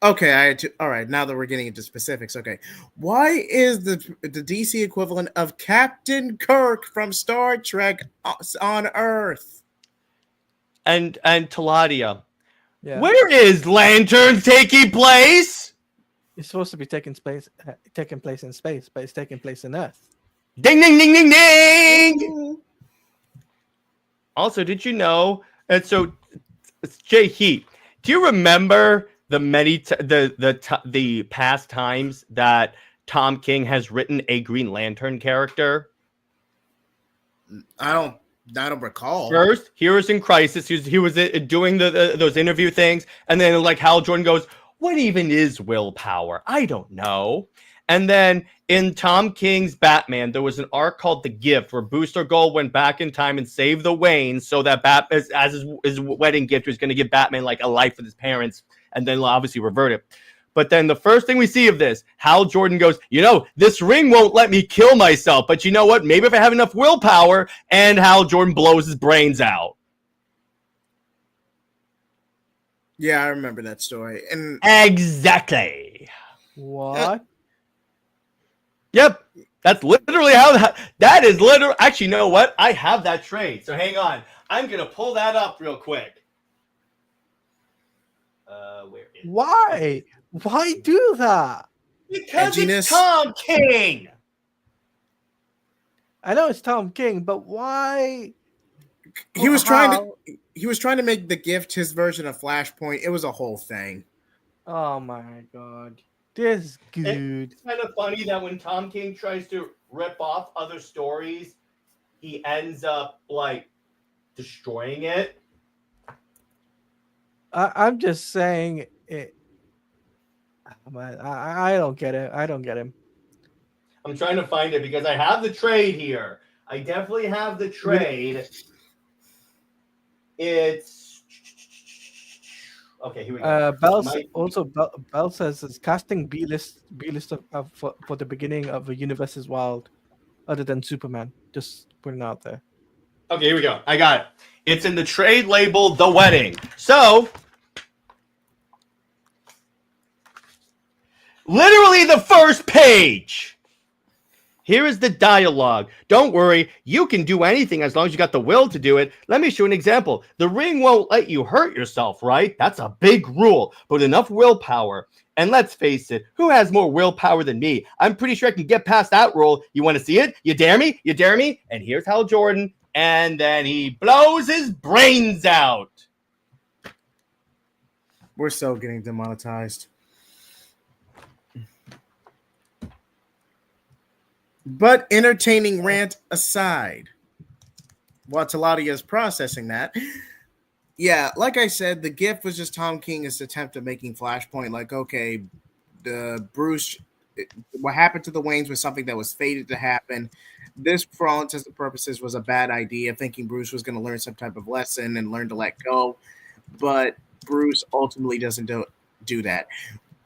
Okay, all right. Now that we're getting into specifics, okay. Why is the DC equivalent of Captain Kirk from Star Trek on Earth? And Taladia. Yeah. Where is Lantern taking place? It's supposed to be taking place in space, but it's taking place in Earth. Ding, ding, ding, ding, ding! Also, did you know? And so, JJheat, do you remember the the past times that Tom King has written a Green Lantern character? I don't recall. First, Heroes in Crisis. He was doing those interview things, and then like Hal Jordan goes, "What even is willpower? I don't know." And then in Tom King's Batman, there was an arc called The Gift, where Booster Gold went back in time and saved the Waynes, so that as his wedding gift was going to give Batman like a life with his parents, and then obviously revert it. But then the first thing we see of this, Hal Jordan goes, this ring won't let me kill myself. But you know what? Maybe if I have enough willpower, and Hal Jordan blows his brains out. Yeah, I remember that story. And exactly. What? Yep. That's literally how that is literally. Actually, you know what? I have that trade. So hang on. I'm going to pull that up real quick. Where is Why? Why do that? Because it's Tom King. I know it's Tom King, but why? He was trying to make The Gift his version of Flashpoint. It was a whole thing. Oh my god. This dude. It's kind of funny that when Tom King tries to rip off other stories, he ends up like destroying it. I'm just saying it. I don't get it. I don't get him. I'm trying to find it because I have the trade here. I definitely have the trade. It's okay. Here we go. Bell says it's casting B-list for the beginning of the universe is wild, other than Superman. Just putting it out there. Okay, here we go. I got it. It's in the trade label, The Wedding. So, literally the first page. Here is the dialogue. Don't worry, you can do anything as long as you got the will to do it. Let me show you an example. The ring won't let you hurt yourself, right? That's a big rule, but with enough willpower. And let's face it, who has more willpower than me? I'm pretty sure I can get past that rule. You want to see it? You dare me? You dare me? And here's Hal Jordan. And then he blows his brains out. We're still getting demonetized. But entertaining rant aside, while Taladia is processing that, yeah, like I said, the gift was just Tom King's attempt at making Flashpoint like, okay, the Bruce, what happened to the Waynes was something that was fated to happen. This, for all intents and purposes, was a bad idea, thinking Bruce was going to learn some type of lesson and learn to let go. But Bruce ultimately doesn't do that.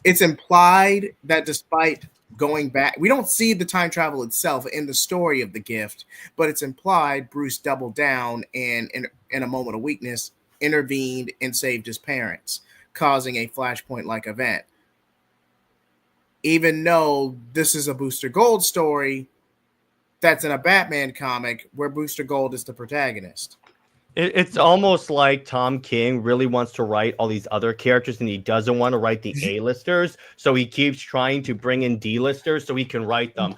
It's implied that despite going back, we don't see the time travel itself in the story of the gift, but it's implied Bruce doubled down and in a moment of weakness intervened and saved his parents, causing a Flashpoint like event. Even though this is a Booster Gold story that's in a Batman comic where Booster Gold is the protagonist. It's almost like Tom King really wants to write all these other characters and he doesn't want to write the A-listers, so he keeps trying to bring in D-listers so he can write them.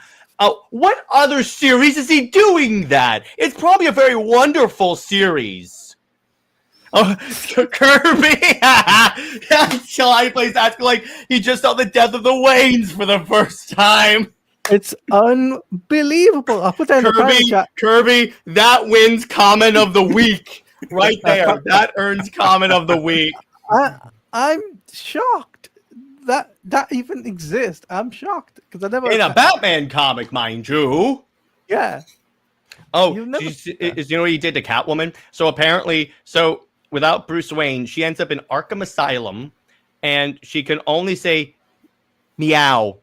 What other series is he doing that? It's probably a very wonderful series. Oh, Kirby! July plays asking like he just saw the death of the Waynes for the first time. It's unbelievable. I'll put that in the private chat. Kirby, that wins comment of the week right there. That earns comment of the week. I'm shocked that even exists. I'm shocked because I never in a Batman comic, mind you. Yeah. Oh, you know what he did to Catwoman? So apparently, without Bruce Wayne, she ends up in Arkham Asylum, and she can only say meow.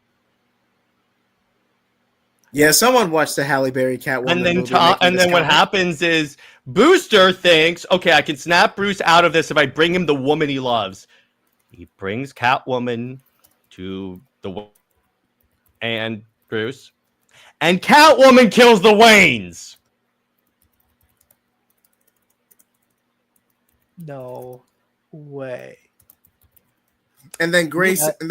Yeah, someone watched the Halle Berry Catwoman movie. And then what happens is Booster thinks, okay, I can snap Bruce out of this if I bring him the woman he loves. He brings Catwoman to and Bruce, and Catwoman kills the Waynes. No way. And then Grace, and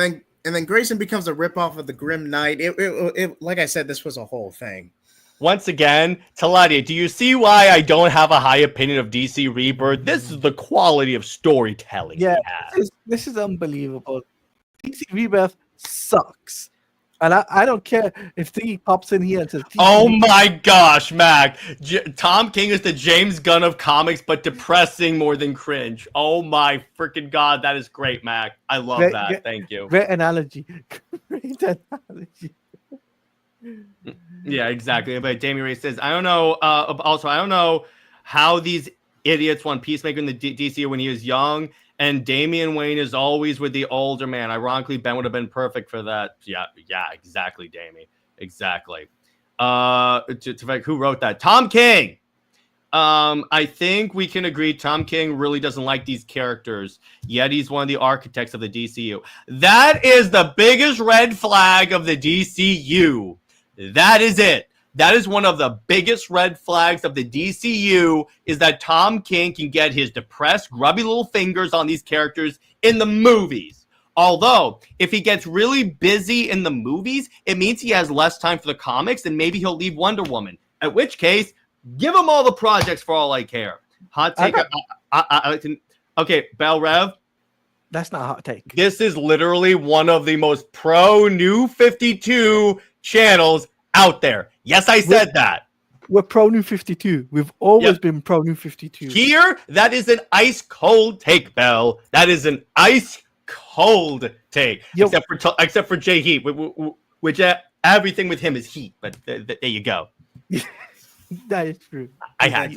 then Grayson becomes a ripoff of the Grim Knight. It like I said, this was a whole thing. Once again, Taladia, do you see why I don't have a high opinion of DC Rebirth? This is the quality of storytelling. Yeah, this is unbelievable. DC Rebirth sucks. And I don't care if he pops in here and says, oh my gosh, Mac. Tom King is the James Gunn of comics, but depressing more than cringe. Oh my freaking God. That is great, Mac. I love that. Thank you. Great analogy. Great analogy. Yeah, exactly. But Damien Ray says, I don't know. Also, I don't know how these idiots want Peacemaker in the DCU when he was young. And Damian Wayne is always with the older man. Ironically, Ben would have been perfect for that. Yeah, exactly, Damien. Exactly. Who wrote that? Tom King. I think we can agree Tom King really doesn't like these characters, yet he's one of the architects of the DCU. That is the biggest red flag of the DCU. That is it. That is one of the biggest red flags of the DCU, is that Tom King can get his depressed, grubby little fingers on these characters in the movies. Although, if he gets really busy in the movies, it means he has less time for the comics, and maybe he'll leave Wonder Woman. At which case, give him all the projects for all I care. Hot take. Okay, Bell Rev. That's not a hot take. This is literally one of the most pro New 52 channels out there. Yes, I said that. We're pro New 52. We've always been pro New 52. Here, that is an ice cold take, Bell. That is an ice cold take. Except for JJheat, which everything with him is heat. But there you go. That is true. I had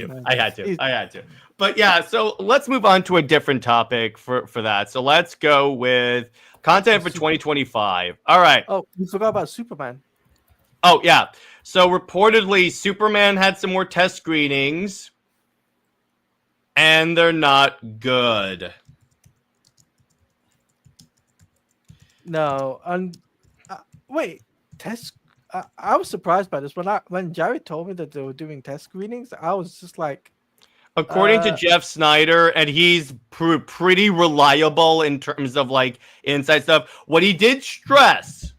to. But yeah, so let's move on to a different topic for that. So let's go with content for 2025. All right. Oh, we forgot about Superman. Oh, yeah. So reportedly, Superman had some more test screenings, and they're not good. No. Wait, test. I was surprised by this when Jared told me that they were doing test screenings. I was just like, according to Jeff Snyder, and he's pretty reliable in terms of like inside stuff. What he did stress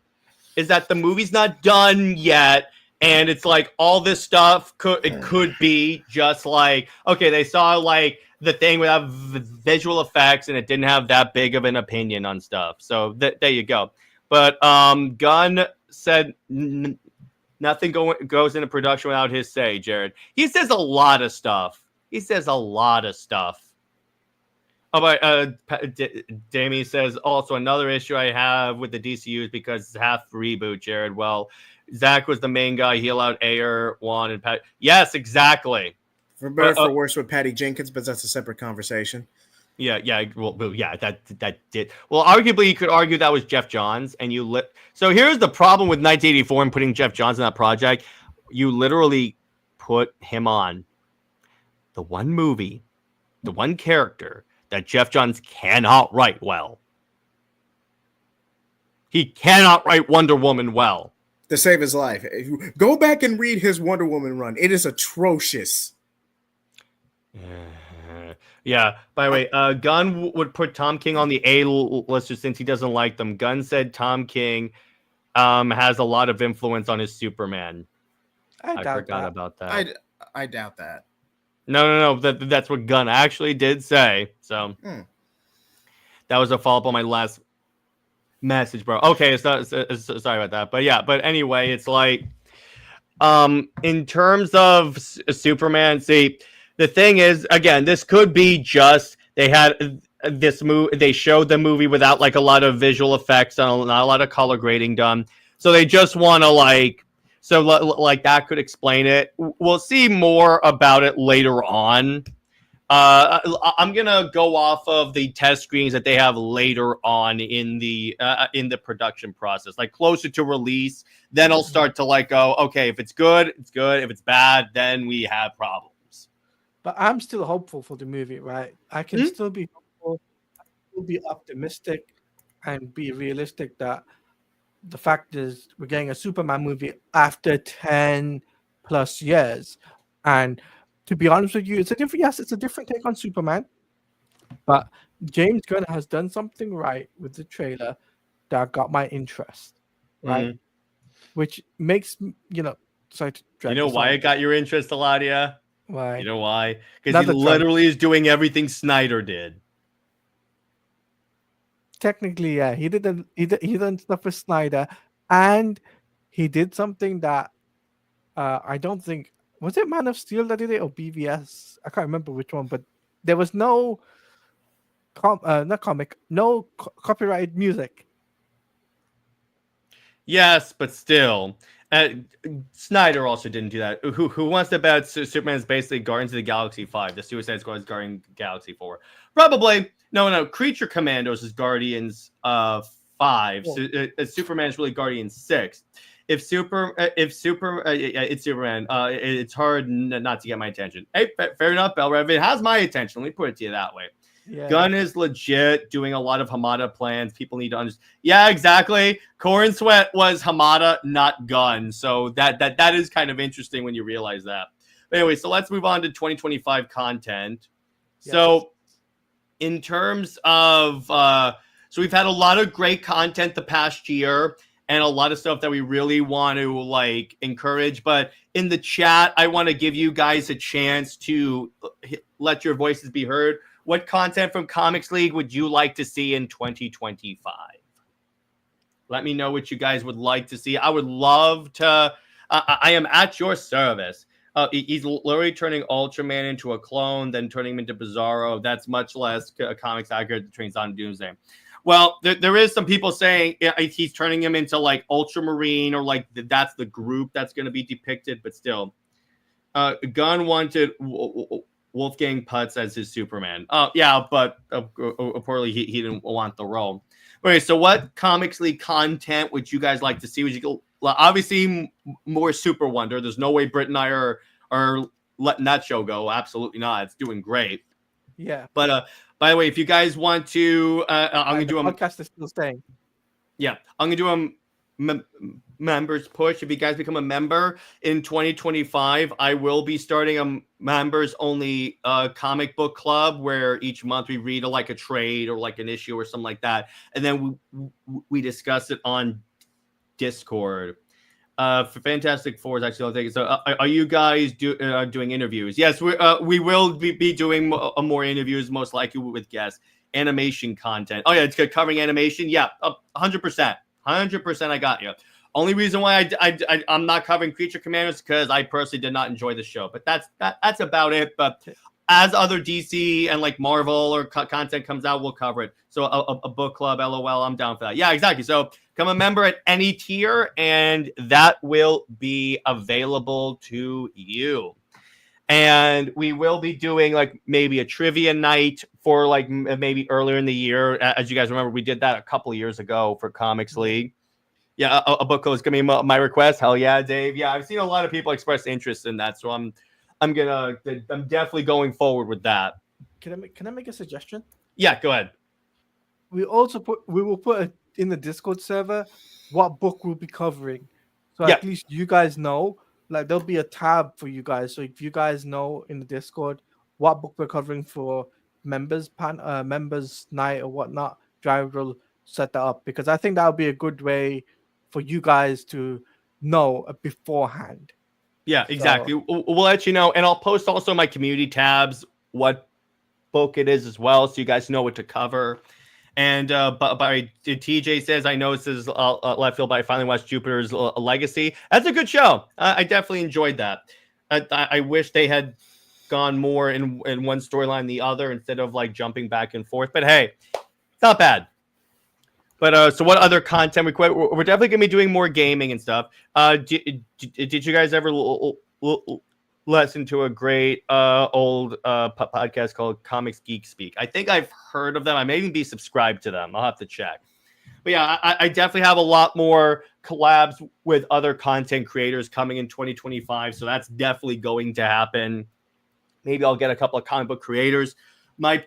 is that the movie's not done yet, and it's like all this stuff could be just like, okay, they saw like the thing without visual effects, and it didn't have that big of an opinion on stuff. So there you go. But Gunn said Nothing goes into production without his say, Jared. He says a lot of stuff. Oh, but Damien says also another issue I have with the DCU is because it's half reboot, Jared. Well, Zach was the main guy. He allowed Ayer, Juan, and Pat. Yes, exactly. For better, for worse, with Patty Jenkins, but that's a separate conversation. Yeah. Well, yeah, that did. Well, arguably, you could argue that was Jeff Johns, and So here's the problem with 1984 and putting Jeff Johns in that project. You literally put him on the one movie, the one character that Jeff Johns cannot write well. He cannot write Wonder Woman well. To save his life. Go back and read his Wonder Woman run. It is atrocious. Yeah. By the way, Gunn would put Tom King on the A list since he doesn't like them. Gunn said Tom King has a lot of influence on his Superman. I forgot about that. I doubt that. No. That's what Gunn actually did say. So that was a follow-up on my last message, bro. Okay, sorry about that. But yeah, but anyway, it's like in terms of Superman, see, the thing is, again, this could be just they had this movie, they showed the movie without like a lot of visual effects and not a lot of color grading done. So they just want to like that could explain it. We'll see more about it later on. I'm gonna go off of the test screens that they have later on in the production process, like closer to release. Then I'll start to like go, okay, if it's good, it's good. If it's bad, then we have problems. But I'm still hopeful for the movie, right? I can still be hopeful, still be optimistic, and be realistic that the fact is we're getting a Superman movie after 10 plus years. And to be honest with you, it's a different take on Superman. But James Gunn has done something right with the trailer that got my interest, right? Which makes, sorry to drag You know this why on. it got your interest, Eladia? Why? You know why? Because he literally is doing everything Snyder did. Technically, yeah, he did stuff with Snyder, and he did something that I don't think was it Man of Steel that did it or BVS. I can't remember which one, but there was no copyrighted music. Yes, but still, Snyder also didn't do that. Who wants to bet Superman is basically Guardians of the Galaxy 5? The Suicide Squad is Guardians of the Galaxy 4. Probably. No. Creature Commandos is Guardians 5. So, Superman is really Guardians 6. It's Superman. It's hard not to get my attention. Hey, fair enough, Bellrev. It has my attention. Let me put it to you that way. Yeah. Gunn is legit doing a lot of Hamada plans. People need to understand. Yeah, exactly. Corn Sweat was Hamada, not Gunn. So that is kind of interesting when you realize that. But anyway, so let's move on to 2025 content. Yes. So in terms of so we've had a lot of great content the past year and a lot of stuff that we really want to like encourage. But in the chat, I want to give you guys a chance to let your voices be heard. What content from Comics League would you like to see in 2025? Let me know what you guys would like to see. I would love to. I am at your service. He's literally turning Ultraman into a clone, then turning him into Bizarro. That's much less comics accurate than Trains on Doomsday. Well, there is some people saying he's turning him into like Ultramarine or like that's the group that's going to be depicted, but still. Gunn wanted Wolfgang Putz as his Superman. Yeah, but apparently he didn't want the role. Okay, so what Comics League content would you guys like to see? Would you go, obviously more Super Wonder. There's no way Britt and I are letting that show go. Absolutely not. It's doing great. Yeah. But by the way, if you guys want to, I'm gonna do a podcast is still staying. Yeah, I'm gonna do a members push. If you guys become a member in 2025, I will be starting a members only comic book club where each month we read like a trade or like an issue or something like that, and then we discuss it on Discord. For Fantastic Four is actually the thing. So are you guys doing interviews? Yes, we will be doing more interviews, most likely with guests. Animation content. Oh yeah, it's covering animation. Yeah, 100%. 100%, I got you. Only reason why I'm not covering Creature Commanders because I personally did not enjoy the show. But that's about it. But as other DC and like Marvel or content comes out, we'll cover it. So a book club, LOL, I'm down for that. Yeah, exactly. So become a member at any tier, and that will be available to you. And we will be doing like maybe a trivia night for like maybe earlier in the year. As you guys remember, we did that a couple of years ago for Comics League. Yeah, a book club is gonna be my request. Hell yeah, Dave. Yeah, I've seen a lot of people express interest in that, so I'm definitely going forward with that. Can I make a suggestion? Yeah, go ahead. We will put in the Discord server what book we'll be covering, so Yeah. at least you guys know. Like there'll be a tab for you guys, so if you guys know in the Discord what book we're covering for members night or whatnot, Driver will set that up, because I think that would be a good way for you guys to know beforehand. Yeah, exactly. We'll let you know, and I'll post also my community tabs what book it is as well, so you guys know what to cover. And but TJ says, I know this is left field, but I finally watched Jupiter's Legacy. That's a good show. I definitely enjoyed that. I wish they had gone more in one storyline than the other instead of like jumping back and forth. But hey, it's not bad. But so what other content we're definitely gonna be doing more gaming and stuff. Did you guys ever listen to a great old podcast called Comics Geek Speak? I think I've heard of them. I may even be subscribed to them. I'll have to check. But yeah, I definitely have a lot more collabs with other content creators coming in 2025. So that's definitely going to happen. Maybe I'll get a couple of comic book creators. My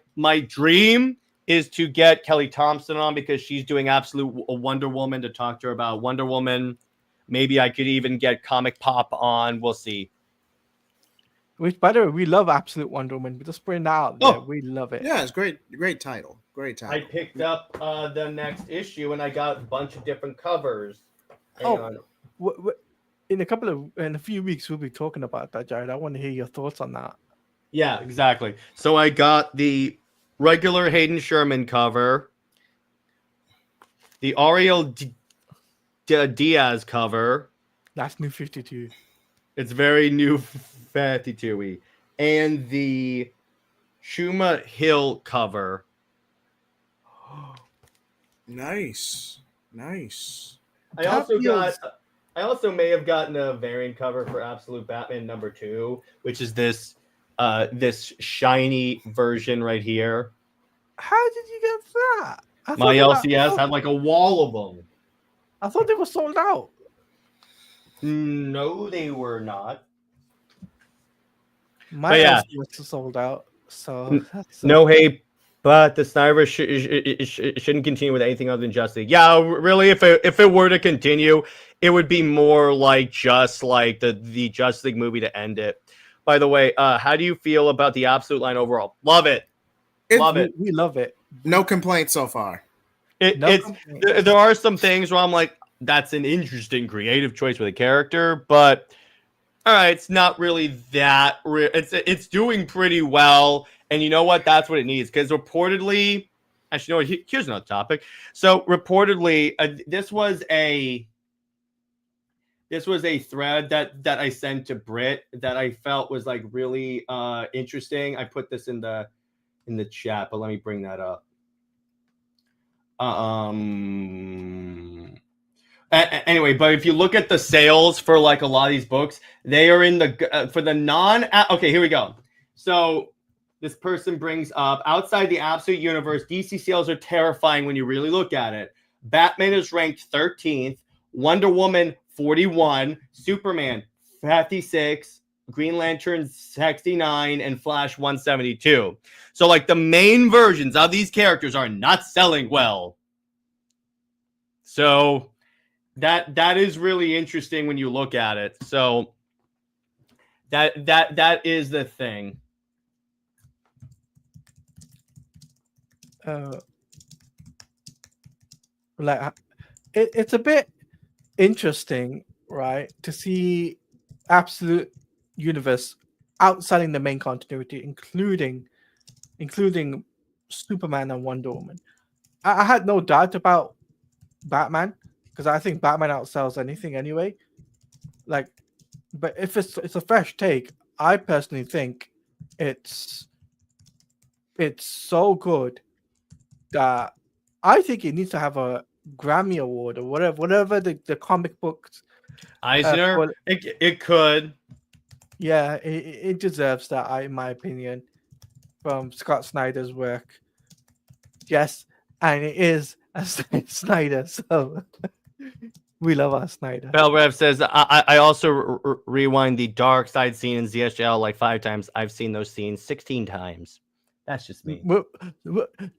dream is to get Kelly Thompson on, because she's doing Absolute Wonder Woman, to talk to her about Wonder Woman. Maybe I could even get Comic Pop on. We'll see. Which, by the way, we love Absolute Wonder Woman. We just putting that out there. We love it. Yeah, it's great. Great title. Great title. I picked up the next issue, and I got a bunch of different covers. In a few weeks, we'll be talking about that, Jared. I want to hear your thoughts on that. Yeah, exactly. So I got the regular Hayden Sherman cover, the Ariel Diaz cover. That's New 52. It's very New 52-y. And the Shuma Hill cover. Nice. I also may have gotten a variant cover for Absolute Batman #2, which is this shiny version right here. How did you get that? My LCS had like a wall of them. I thought they were sold out. No, they were not. My LCS was sold out. So no hate, but the Snyder shouldn't continue with anything other than Justice League. Yeah, really, if it were to continue, it would be more like just like the Justice League movie to end it. By the way, how do you feel about the Absolute line overall? Love it. Love it. We love it. No complaints so far. There are some things where I'm like, that's an interesting creative choice with a character, but all right, it's not really that. It's doing pretty well, and you know what? That's what it needs, because reportedly, actually, you know what? Here's another topic. So reportedly, this was a thread that I sent to Britt that I felt was like really interesting. I put this in the chat, but let me bring that up. Anyway, but if you look at the sales for like a lot of these books, they are in the for the non. Okay, here we go. So this person brings up, outside the Absolute universe, DC sales are terrifying when you really look at it. Batman is ranked 13th, Wonder Woman 41, Superman 56, Green Lantern 69, and Flash 172. So like the main versions of these characters are not selling well. So that is really interesting when you look at it. So that is the thing. It's a bit interesting, right, to see Absolute Universe outside the main continuity, including Superman and Wonder Woman. I had no doubt about Batman, because I think Batman outsells anything anyway. Like, but if it's a fresh take, I personally think it's so good that I think it needs to have a Grammy Award or whatever the comic books. Eisner, Well, it could. yeah, it deserves that, in my opinion, from Scott Snyder's work. Yes, and it is a Snyder, so we love our Snyder. Bell Rev says, I also rewind the dark side scene in ZSL like 5 times. I've seen those scenes 16 times. That's just me. You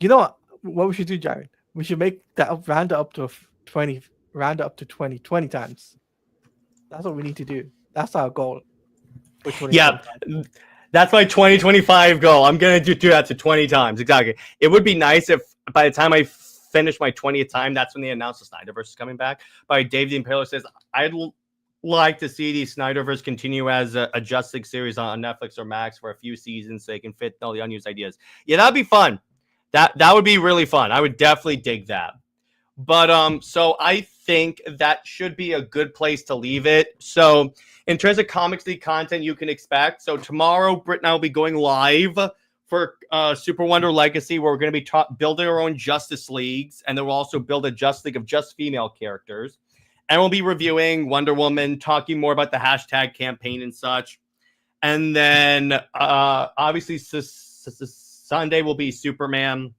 know what we should do, Jared? We should make that round it up to 20, round it up to 20 times. That's what we need to do. That's our goal. Yeah, that's my 2025 goal. I'm going to do that to 20 times. Exactly. It would be nice if by the time I finish my 20th time, that's when they announce the Snyderverse is coming back. But Dave the Impaler says, I'd like to see the Snyderverse continue as a Justice League series on Netflix or Max for a few seasons so they can fit all the unused ideas. Yeah, that'd be fun. That would be really fun. I would definitely dig that. But so I think that should be a good place to leave it. So in terms of Comics League content you can expect, so tomorrow Britt and I will be going live for Super Wonder Legacy, where we're going to be building our own Justice Leagues, and then we'll also build a Justice League of just female characters. And we'll be reviewing Wonder Woman, talking more about the hashtag campaign and such. And then obviously Sunday will be Superman.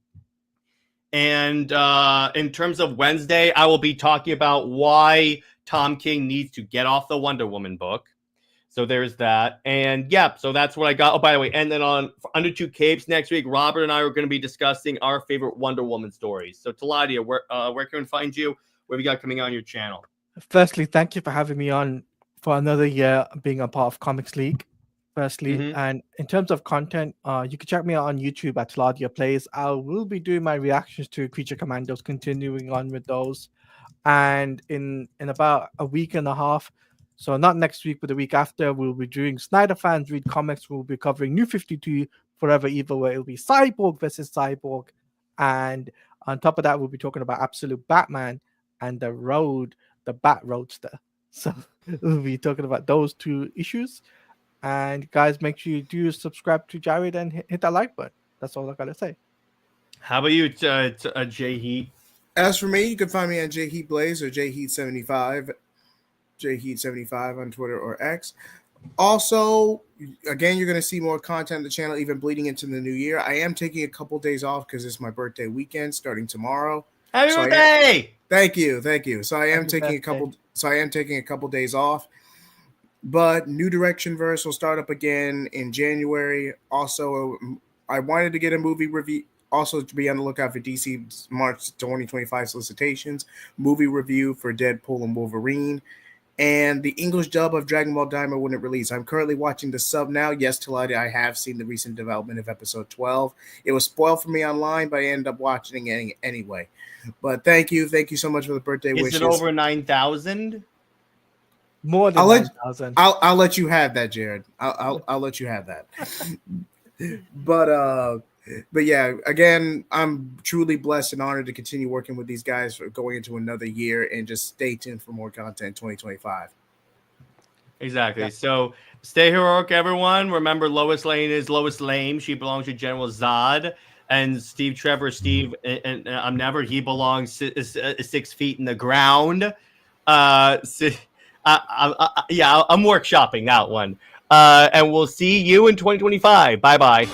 And in terms of Wednesday, I will be talking about why Tom King needs to get off the Wonder Woman book. So there's that. And yeah, so that's what I got. Oh, by the way, and then on Under Two Capes next week, Robert and I are going to be discussing our favorite Wonder Woman stories. So Taladia, where can we find you? What have you got coming on your channel? Firstly, thank you for having me on for another year being a part of Comics League. Firstly, and in terms of content, you can check me out on YouTube at Taladia Plays. I will be doing my reactions to Creature Commandos, continuing on with those. And in about a week and a half, so not next week, but the week after, we'll be doing Snyder Fans Read Comics. We'll be covering New 52, Forever Evil, where it'll be Cyborg versus Cyborg. And on top of that, we'll be talking about Absolute Batman and the Bat Roadster. So we'll be talking about those 2 issues. And guys, make sure you do subscribe to Jared and hit that like button. That's all I gotta say. How about you, JJheat? As for me, you can find me on JJheat Blaze or JJheat75, JJheat75 on Twitter or X. Also, again, you're going to see more content on the channel, even bleeding into the new year. I am taking a couple days off because it's my birthday weekend starting tomorrow. Happy birthday! Thank you. So I am taking a couple days off. But New Direction Verse will start up again in January. Also, I wanted to get a movie review. Also, to be on the lookout for DC March 2025 solicitations, movie review for Deadpool and Wolverine, and the English dub of Dragon Ball Daima when it released. I'm currently watching the sub now. Yes, Taladi, I have seen the recent development of episode 12. It was spoiled for me online, but I ended up watching it anyway. But thank you so much for the birthday wishes. Is it over 9,000? More than 9,000. I'll let you have that, Jared. I'll let you have that. But yeah, again, I'm truly blessed and honored to continue working with these guys for going into another year, and just stay tuned for more content in 2025. Exactly. Yeah. So stay heroic, everyone. Remember, Lois Lane is Lois Lame. She belongs to General Zod. And Steve Trevor, Steve, and I'm never. He belongs 6 feet in the ground. I'm workshopping that one. And we'll see you in 2025. Bye-bye.